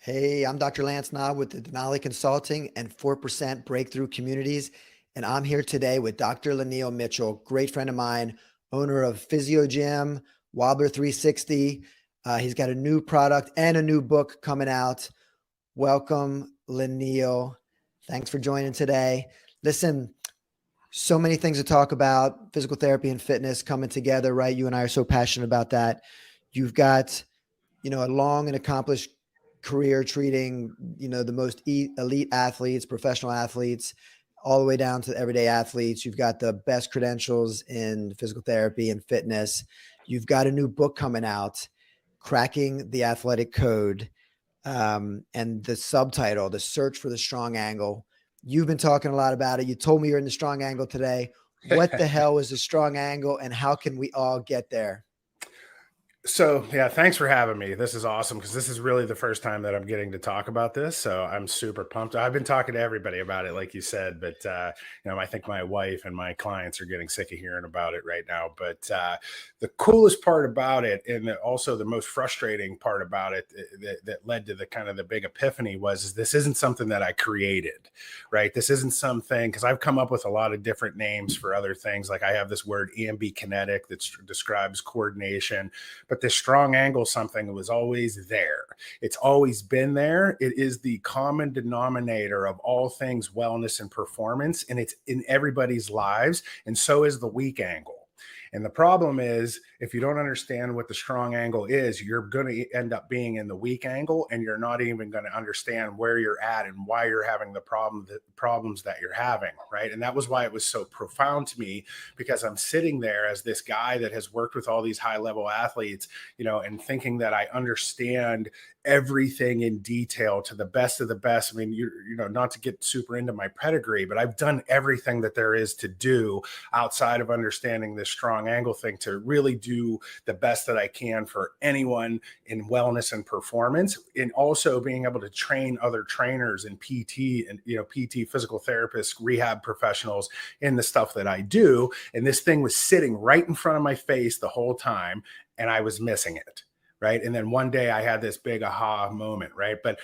Hey, I'm Dr. Lance Knob with the Denali Consulting and 4% Breakthrough Communities. And I'm here today with Dr. Lyneil Mitchell, great friend of mine, owner of Physio Gym, Wobbler 360. He's got a new product and a new book coming out. Welcome, Lyneil. Thanks for joining today. Listen, so many things to talk about, physical therapy and fitness coming together, right? You and I are so passionate about that. You've got a long and accomplished career treating, the most elite athletes, professional athletes, all the way down to everyday athletes. You've got the best credentials in physical therapy and fitness. You've got a new book coming out, Cracking the Athletic Code, and the subtitle, The Search for the Strong Angle. You've been talking a lot about it. You told me you're in the strong angle today. What the hell is the strong angle, and how can we all get there? So yeah, thanks for having me. This is awesome because this is really the first time that I'm getting to talk about this. So I'm super pumped. I've been talking to everybody about it, like you said, but I think my wife and my clients are getting sick of hearing about it right now. But the coolest part about it, and also the most frustrating part about it, that led to the kind of the big epiphany is this isn't something that I created, right? This isn't something because I've come up with a lot of different names for other things. Like I have this word ambikinetic that describes coordination. But the strong angle something was always there. It's always been there. It is the common denominator of all things wellness and performance, and it's in everybody's lives. And so is the weak angle. And the problem is, if you don't understand what the strong angle is, you're going to end up being in the weak angle, and you're not even going to understand where you're at and why you're having the problems that you're having, right? And that was why it was so profound to me, because I'm sitting there as this guy that has worked with all these high-level athletes, and thinking that I understand everything in detail to the best of the best. I mean, not to get super into my pedigree, but I've done everything that there is to do outside of understanding this strong angle thing to really do the best that I can for anyone in wellness and performance, and also being able to train other trainers and PT and PT, physical therapists, rehab professionals in the stuff that I do. And this thing was sitting right in front of my face the whole time, and I was missing it. Right. And then one day I had this big aha moment. Right. But,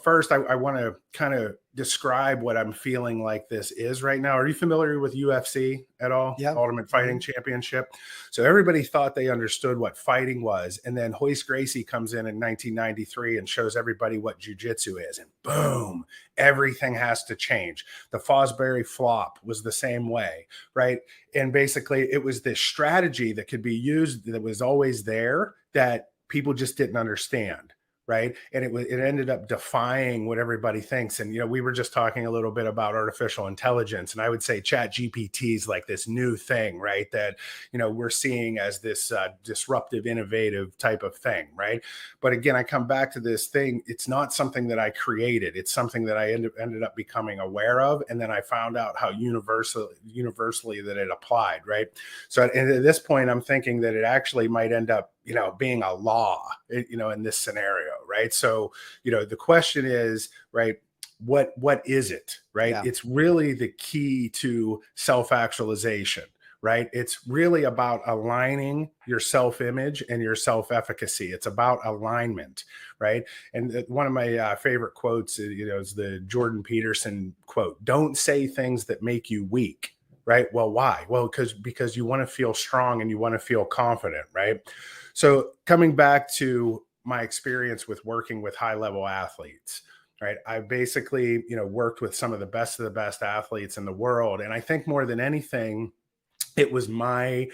first I want to kind of describe what I'm feeling like this is right now. Are you familiar with UFC at all? Yeah. Ultimate Fighting Championship. So everybody thought they understood what fighting was. And then Hoist Gracie comes in 1993 and shows everybody what jujitsu is. And boom, everything has to change. The Fosbury flop was the same way. Right. And basically it was this strategy that could be used that was always there that people just didn't understand, right? And it ended up defying what everybody thinks. And we were just talking a little bit about artificial intelligence, and I would say Chat GPT is like this new thing, right? That we're seeing as this disruptive, innovative type of thing, right? But again, I come back to this thing. It's not something that I created. It's something that I ended up becoming aware of, and then I found out how universally that it applied, right? So at this point, I'm thinking that it actually might end up being a law, in this scenario, right? So, the question is, right, what is it, right? Yeah. It's really the key to self-actualization, right? It's really about aligning your self-image and your self-efficacy. It's about alignment, right? And one of my favorite quotes, is the Jordan Peterson quote: "Don't say things that make you weak." Right? Well, why? Well, because you want to feel strong and you want to feel confident, right? So coming back to my experience with working with high level athletes, right? I basically, worked with some of the best athletes in the world. And I think more than anything, it was my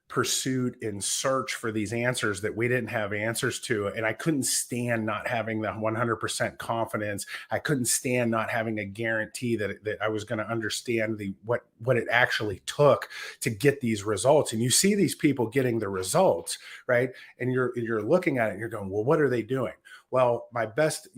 pursuit and search for these answers that we didn't have answers to. And I couldn't stand not having the 100% confidence. I couldn't stand not having a guarantee that I was going to understand what it actually took to get these results. And you see these people getting the results, right? And you're looking at it and you're going, well, what are they doing? Well, my best,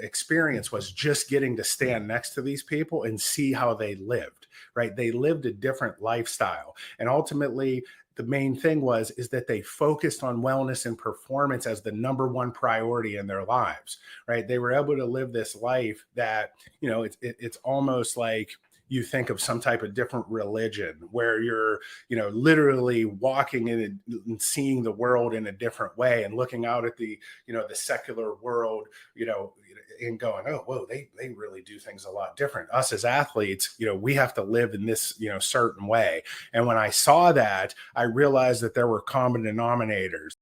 experience was just getting to stand next to these people and see how they lived, right? They lived a different lifestyle. And ultimately, the main thing is that they focused on wellness and performance as the number one priority in their lives, right? They were able to live this life that, it's almost like, you think of some type of different religion where you're, literally walking in and seeing the world in a different way and looking out at the, the secular world, and going, oh, whoa, they really do things a lot different. Us as athletes, we have to live in this, certain way. And when I saw that, I realized that there were common denominators.